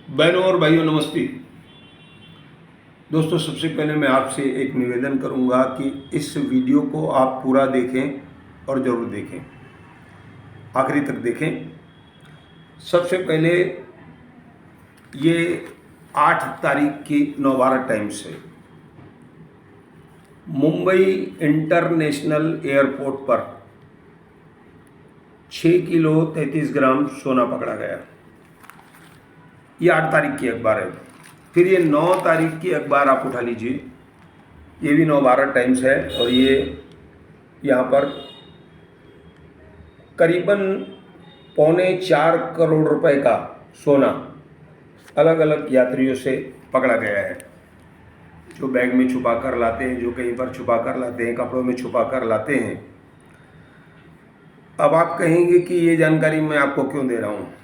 बहनों और भाइयों नमस्ते। दोस्तों, सबसे पहले मैं आपसे एक निवेदन करूंगा कि इस वीडियो को आप पूरा देखें और ज़रूर देखें, आखिरी तक देखें। सबसे पहले ये 8 तारीख की नौबारा टाइम्स है। मुंबई इंटरनेशनल एयरपोर्ट पर 6 किलो 33 ग्राम सोना पकड़ा गया। ये 8 तारीख की अखबार है। फिर ये 9 तारीख की अखबार आप उठा लीजिए, ये भी नवभारत टाइम्स है और ये यहाँ पर करीबन 3.25 करोड़ रुपए का सोना अलग अलग यात्रियों से पकड़ा गया है, जो बैग में छुपा कर लाते हैं, जो कहीं पर छुपा कर लाते हैं, कपड़ों में छुपा कर लाते हैं। अब आप कहेंगे कि ये जानकारी मैं आपको क्यों दे रहा हूँ।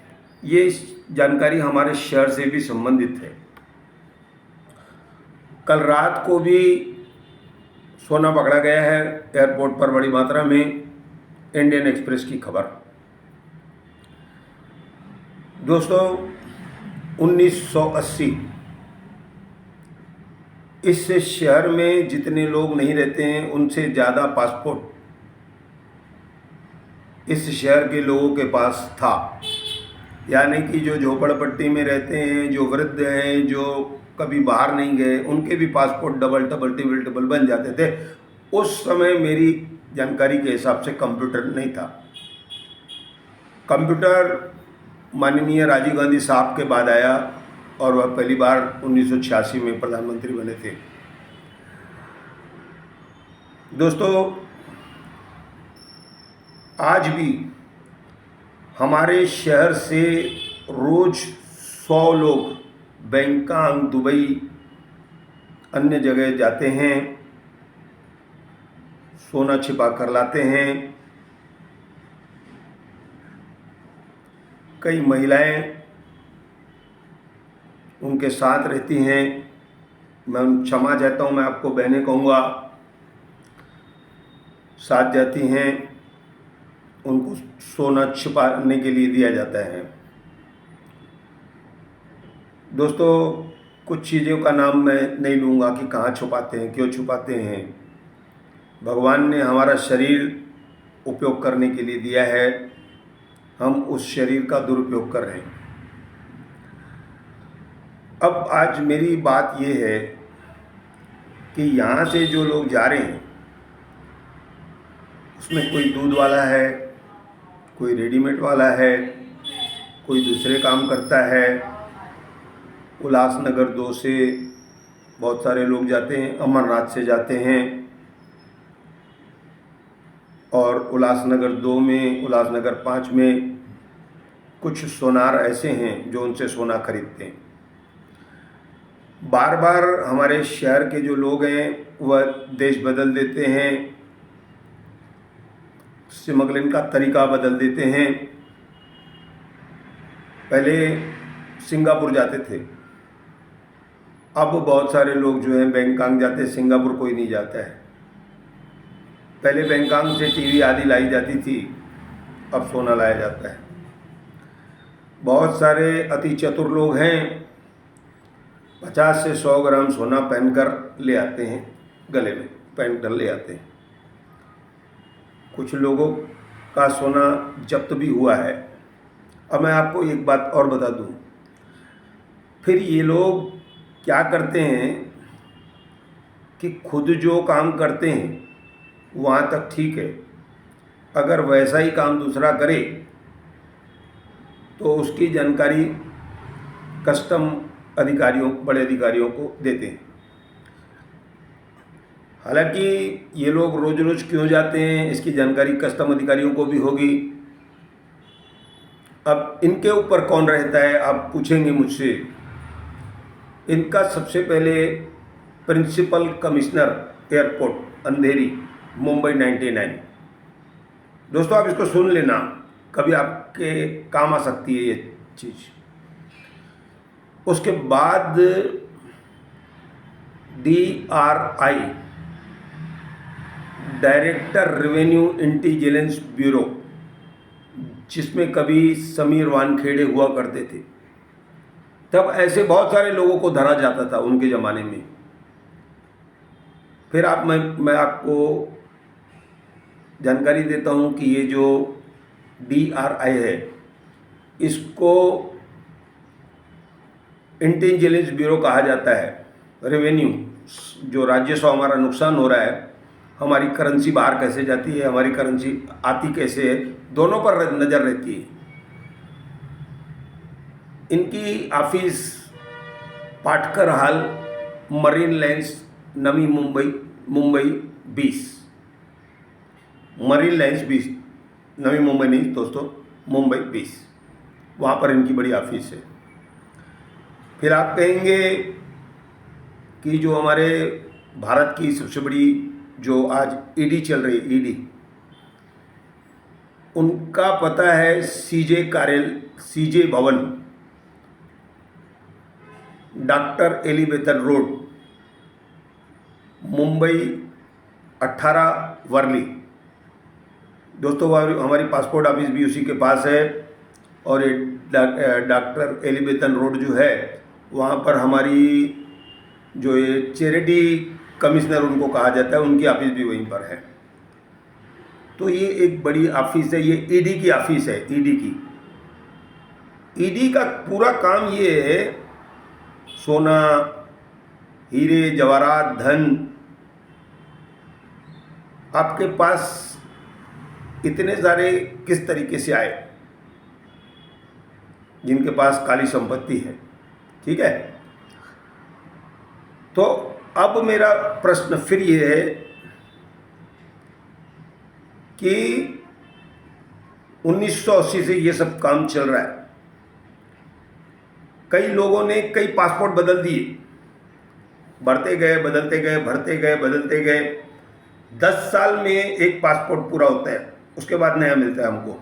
ये जानकारी हमारे शहर से भी संबंधित है। कल रात को भी सोना पकड़ा गया है एयरपोर्ट पर बड़ी मात्रा में। इंडियन एक्सप्रेस की खबर। दोस्तों, 1980 इस शहर में जितने लोग नहीं रहते हैं उनसे ज़्यादा पासपोर्ट इस शहर के लोगों के पास था। यानी कि जो झोपड़पट्टी में रहते हैं, जो वृद्ध हैं, जो कभी बाहर नहीं गए, उनके भी पासपोर्ट डबल ट्रिपल बन जाते थे। उस समय मेरी जानकारी के हिसाब से कंप्यूटर नहीं था। कंप्यूटर माननीय राजीव गांधी साहब के बाद आया और वह पहली बार 1986 में प्रधानमंत्री बने थे। दोस्तों, आज भी हमारे शहर से रोज 100 लोग बैंकॉक, दुबई, अन्य जगह जाते हैं, सोना छिपा कर लाते हैं। कई महिलाएं उनके साथ रहती हैं। मैं क्षमा चाहता हूं, मैं आपको बहनें कहूँगा, साथ जाती हैं, उनको सोना छिपाने के लिए दिया जाता है। दोस्तों, कुछ चीज़ों का नाम मैं नहीं लूँगा कि कहाँ छुपाते हैं, क्यों छुपाते हैं। भगवान ने हमारा शरीर उपयोग करने के लिए दिया है, हम उस शरीर का दुरुपयोग कर रहे हैं। अब आज मेरी बात ये है कि यहाँ से जो लोग जा रहे हैं उसमें कोई दूध वाला है, कोई रेडीमेड वाला है, कोई दूसरे काम करता है। उल्लासनगर 2 से बहुत सारे लोग जाते हैं, अमरनाथ से जाते हैं, और उल्लासनगर 2 में, उल्लासनगर 5 में कुछ सोनार ऐसे हैं जो उनसे सोना खरीदते हैं। बार बार हमारे शहर के जो लोग हैं वह देश बदल देते हैं, स्मगलिंग का तरीका बदल देते हैं। पहले सिंगापुर जाते थे, अब बहुत सारे लोग जो हैं बैंकॉक जाते हैं, सिंगापुर कोई नहीं जाता है। पहले बैंकॉक से टीवी आदि लाई जाती थी, अब सोना लाया जाता है। बहुत सारे अति चतुर लोग हैं, 50 से 100 ग्राम सोना पहनकर ले आते हैं, गले में पहन कर ले आते हैं। कुछ लोगों का सोना जब्त भी हुआ है। अब मैं आपको एक बात और बता दूं, फिर ये लोग क्या करते हैं कि खुद जो काम करते हैं वहाँ तक ठीक है, अगर वैसा ही काम दूसरा करे तो उसकी जानकारी कस्टम अधिकारियों, बड़े अधिकारियों को देते हैं। हालांकि ये लोग रोज रोज क्यों जाते हैं इसकी जानकारी कस्टम अधिकारियों को भी होगी। अब इनके ऊपर कौन रहता है आप पूछेंगे मुझसे। इनका सबसे पहले प्रिंसिपल कमिश्नर एयरपोर्ट अंधेरी, मुंबई 99। दोस्तों, आप इसको सुन लेना, कभी आपके काम आ सकती है ये चीज़। उसके बाद DRI, director revenue intelligence bureau, जिसमें कभी समीर वानखेड़े हुआ करते थे, तब ऐसे बहुत सारे लोगों को धरा जाता था उनके ज़माने में। फिर मैं आपको जानकारी देता हूँ कि ये जो DRI है, इसको इंटेलिजेंस ब्यूरो कहा जाता है। रेवेन्यू, जो राजस्व हमारा नुकसान हो रहा है, हमारी करेंसी बाहर कैसे जाती है, हमारी करेंसी आती कैसे है, दोनों पर नज़र रहती है। इनकी ऑफिस पाटकर हाल, marine lines, Navi Mumbai 20, marine lines 20, Navi Mumbai नहीं दोस्तों, मुंबई 20, वहाँ पर इनकी बड़ी ऑफिस है। फिर आप कहेंगे कि जो हमारे भारत की सबसे बड़ी जो आज ईडी चल रही है, ईडी, उनका पता है सीजे भवन, डॉक्टर एलिवेशन रोड, मुंबई 18 वर्ली। दोस्तों हमारी पासपोर्ट ऑफिस भी उसी के पास है, और ये डॉक्टर एलिवेशन रोड जो है, वहाँ पर हमारी जो ये चैरिटी कमिश्नर उनको कहा जाता है, उनकी ऑफिस भी वहीं पर है। तो ये एक बड़ी ऑफिस है, ये ईडी की ऑफिस है। ईडी का पूरा काम ये है, सोना, हीरे जवाहरात, धन आपके पास इतने सारे किस तरीके से आए, जिनके पास काली संपत्ति है, ठीक है। तो अब मेरा प्रश्न फिर ये है कि 1980 से ये सब काम चल रहा है। कई लोगों ने कई पासपोर्ट बदल दिए, बढ़ते गए, बदलते गए, भरते गए, बदलते गए। 10 साल में एक पासपोर्ट पूरा होता है, उसके बाद नया मिलता है हमको।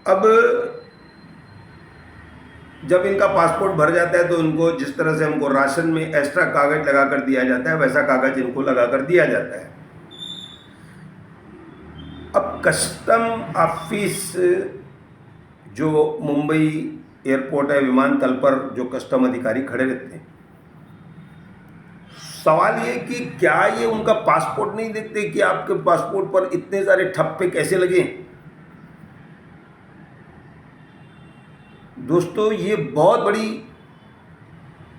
अब जब इनका पासपोर्ट भर जाता है तो इनको जिस तरह से हमको राशन में एक्स्ट्रा कागज लगा कर दिया जाता है, वैसा कागज इनको लगा कर दिया जाता है। अब कस्टम ऑफिस जो मुंबई एयरपोर्ट है, विमानतल पर जो कस्टम अधिकारी खड़े रहते हैं, सवाल ये कि क्या ये उनका पासपोर्ट नहीं देखते कि आपके पासपोर्ट पर इतने सारे ठप्पे कैसे लगे। दोस्तों ये बहुत बड़ी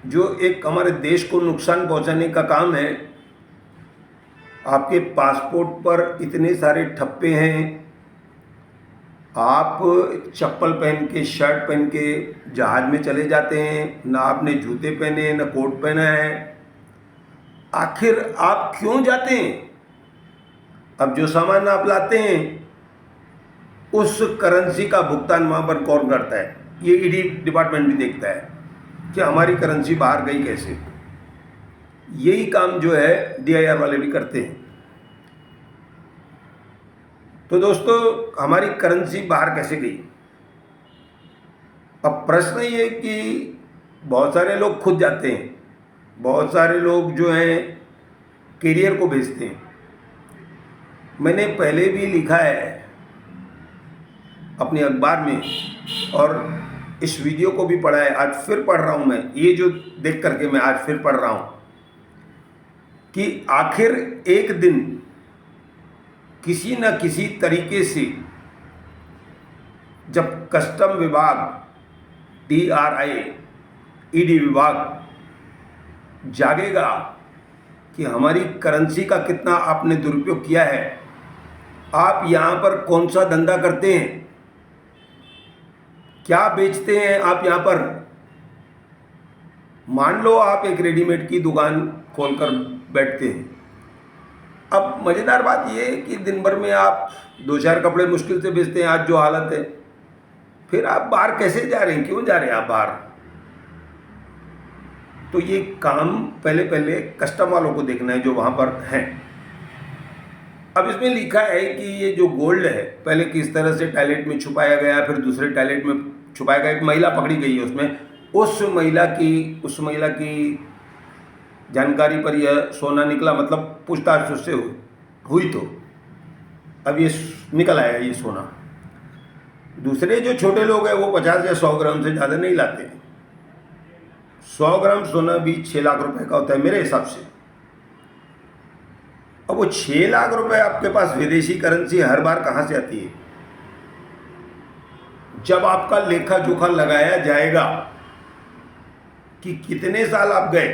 जो एक हमारे देश को नुकसान पहुंचाने का काम है। आपके पासपोर्ट पर इतने सारे ठप्पे हैं, आप चप्पल पहन के, शर्ट पहन के जहाज में चले जाते हैं, ना आपने जूते पहने, ना कोट पहना है। आखिर आप क्यों जाते हैं? अब जो सामान आप लाते हैं उस करेंसी का भुगतान वहाँ पर कौन करता है? ये ईडी डिपार्टमेंट भी देखता है कि हमारी करेंसी बाहर गई कैसे। यही काम जो है DIR वाले भी करते हैं। तो दोस्तों हमारी करेंसी बाहर कैसे गई? अब प्रश्न ये कि बहुत सारे लोग खुद जाते हैं, बहुत सारे लोग जो हैं कैरियर को भेजते हैं। मैंने पहले भी लिखा है अपने अखबार में, और इस वीडियो को भी पढ़ा है, आज फिर पढ़ रहा हूँ मैं। ये जो देख करके मैं आज फिर पढ़ रहा हूँ कि आखिर एक दिन किसी न किसी तरीके से जब कस्टम विभाग, DRI, ईडी विभाग जागेगा कि हमारी करेंसी का कितना आपने दुरुपयोग किया है, आप यहाँ पर कौन सा धंधा करते हैं, क्या बेचते हैं आप यहाँ पर। मान लो आप एक रेडीमेड की दुकान खोलकर बैठते हैं। अब मज़ेदार बात यह है कि दिन भर में आप 2-4 कपड़े मुश्किल से बेचते हैं, आज जो हालत है। फिर आप बाहर कैसे जा रहे हैं, क्यों जा रहे हैं आप बाहर? तो ये काम पहले कस्टम वालों को देखना है जो वहाँ पर हैं। अब इसमें लिखा है कि ये जो गोल्ड है पहले किस तरह से टॉयलेट में छुपाया गया, फिर दूसरे टॉयलेट में छुपाया गया। एक महिला पकड़ी गई है उसमें, उस महिला की जानकारी पर यह सोना निकला, मतलब पूछताछ उससे हुई तो अब ये निकल आया ये सोना। दूसरे जो छोटे लोग हैं वो 50 या 100 ग्राम से ज़्यादा नहीं लाते हैं। 100 ग्राम सोना भी 6 लाख रुपए का होता है मेरे हिसाब से। अब वो 6 लाख रुपए आपके पास विदेशी करेंसी हर बार कहाँ से आती है? जब आपका लेखा जोखा लगाया जाएगा कि कितने साल आप गए।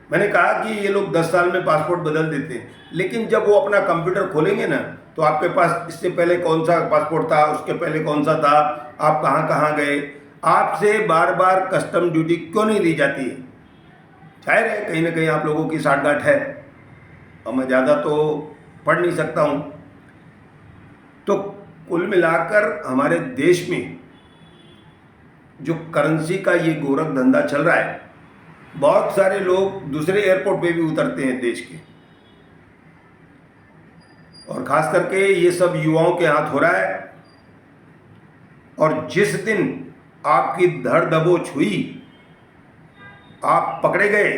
मैंने कहा कि ये लोग 10 साल में पासपोर्ट बदल देते हैं, लेकिन जब वो अपना कंप्यूटर खोलेंगे ना तो आपके पास इससे पहले कौन सा पासपोर्ट था, उसके पहले कौन सा था, आप कहाँ कहाँ गए, आपसे बार बार कस्टम ड्यूटी क्यों नहीं ली जाती है। जाहिर है कहीं ना कहीं आप लोगों की साठगांठ है, और मैं ज़्यादा तो पढ़ नहीं सकता हूँ। तो कुल मिलाकर हमारे देश में जो करेंसी का ये गोरख धंधा चल रहा है, बहुत सारे लोग दूसरे एयरपोर्ट पे भी उतरते हैं देश के, और ख़ास करके ये सब युवाओं के हाथ हो रहा है। और जिस दिन आपकी धड़ दबोच हुई, आप पकड़े गए,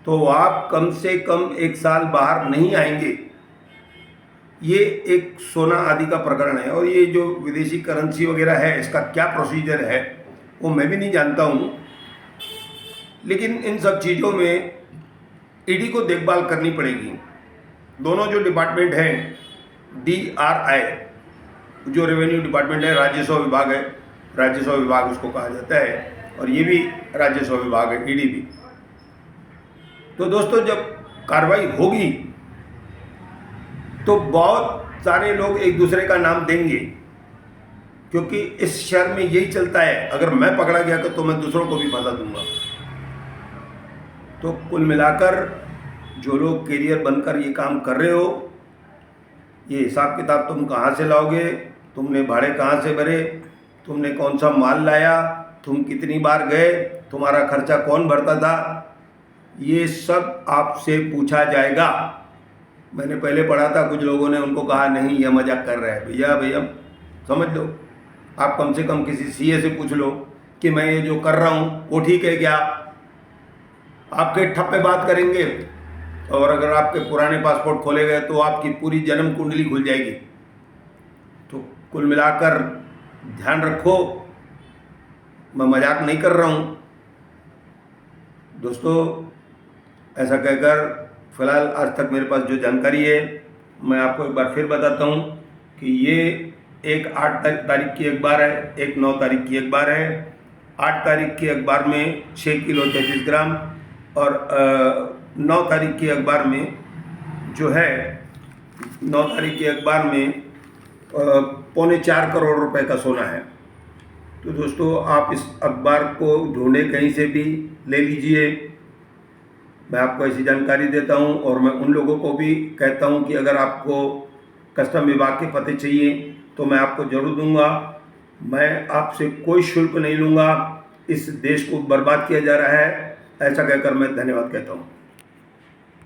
तो आप कम से कम 1 साल बाहर नहीं आएंगे। ये एक सोना आदि का प्रकरण है, और ये जो विदेशी करेंसी वगैरह है इसका क्या प्रोसीजर है वो मैं भी नहीं जानता हूँ। लेकिन इन सब चीज़ों में ईडी को देखभाल करनी पड़ेगी। दोनों जो डिपार्टमेंट हैं, DRI जो रेवेन्यू डिपार्टमेंट है, राजस्व विभाग है, राजस्व विभाग उसको कहा जाता है, और ये भी राजस्व विभाग है, ईडी भी। तो दोस्तों जब कार्रवाई होगी तो बहुत सारे लोग एक दूसरे का नाम देंगे, क्योंकि इस शहर में यही चलता है, अगर मैं पकड़ा गया तो मैं दूसरों को भी फंसा दूंगा। तो कुल मिलाकर जो लोग कैरियर बनकर ये काम कर रहे हो, ये हिसाब किताब तुम कहाँ से लाओगे, तुमने भाड़े कहाँ से भरे, तुमने कौन सा माल लाया, तुम कितनी बार गए, तुम्हारा खर्चा कौन भरता था, ये सब आपसे पूछा जाएगा। मैंने पहले पढ़ा था, कुछ लोगों ने उनको कहा नहीं यह मजाक कर रहा है। भैया समझ लो, आप कम से कम किसी CA से पूछ लो कि मैं ये जो कर रहा हूँ वो ठीक है क्या। आपके ठप्पे बात करेंगे, और अगर आपके पुराने पासपोर्ट खोले गए तो आपकी पूरी जन्म कुंडली खुल जाएगी। तो कुल मिलाकर ध्यान रखो, मैं मजाक नहीं कर रहा हूँ दोस्तों। ऐसा कहकर फ़िलहाल आज तक मेरे पास जो जानकारी है मैं आपको एक बार फिर बताता हूँ कि ये एक 8 तारीख की अखबार है, एक 9 तारीख की अखबार है। 8 तारीख की अखबार में 6 किलो 33 ग्राम, और 9 तारीख की अखबार में जो है 9 तारीख की अखबार में 3.25 करोड़ रुपए का सोना है। तो दोस्तों आप इस अखबार को ढूंढे कहीं से भी ले लीजिए, मैं आपको ऐसी जानकारी देता हूं। और मैं उन लोगों को भी कहता हूं कि अगर आपको कस्टम विभाग के पते चाहिए तो मैं आपको ज़रूर दूंगा। मैं आपसे कोई शुल्क नहीं लूँगा। इस देश को बर्बाद किया जा रहा है, ऐसा कहकर मैं धन्यवाद कहता हूं।